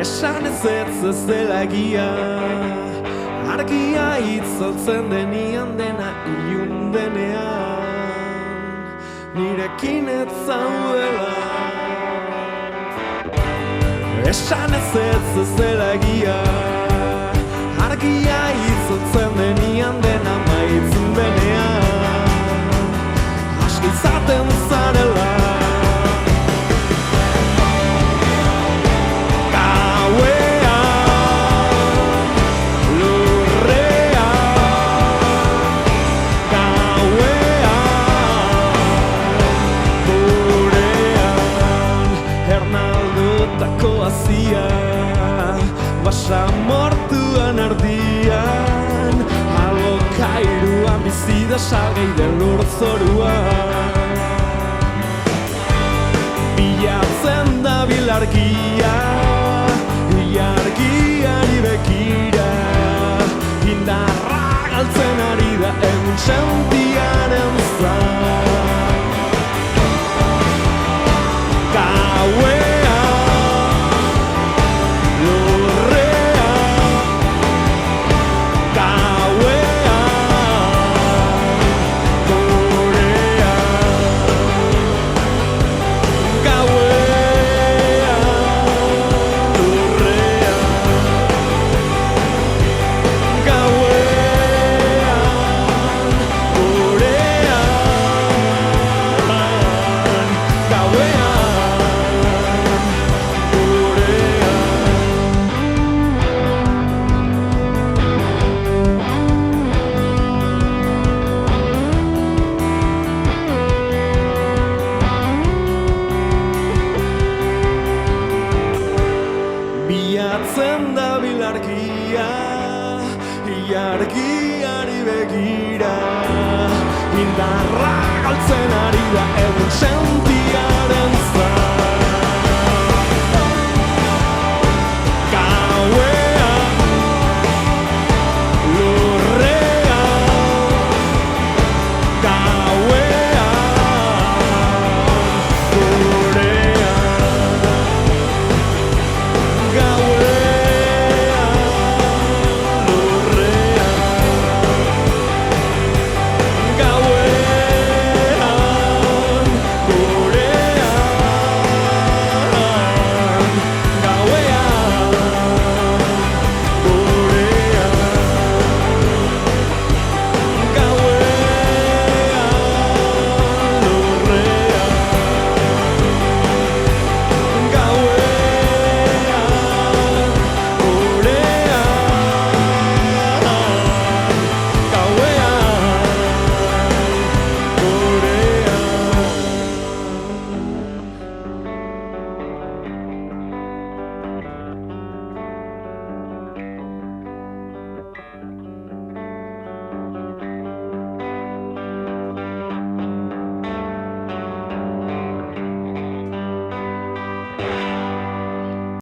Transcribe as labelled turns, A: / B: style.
A: Esan ez dela egia, argia itzaltzen denian dena ilun denean, nirekin ez zaudela. Esan ez dela egia, argia itzaltzen denian dena maitzen denean, aski izaten zarela. Basamortuan erdian, alokairuan bizida salgai den lurzoruan. Bilatzen da bilargia, ilargiari bekira, indarra galtzen ari da egun sentiaren zan. Gauean bilatzen da bilargia, ilargiari begira, indarra galtzen ari da egun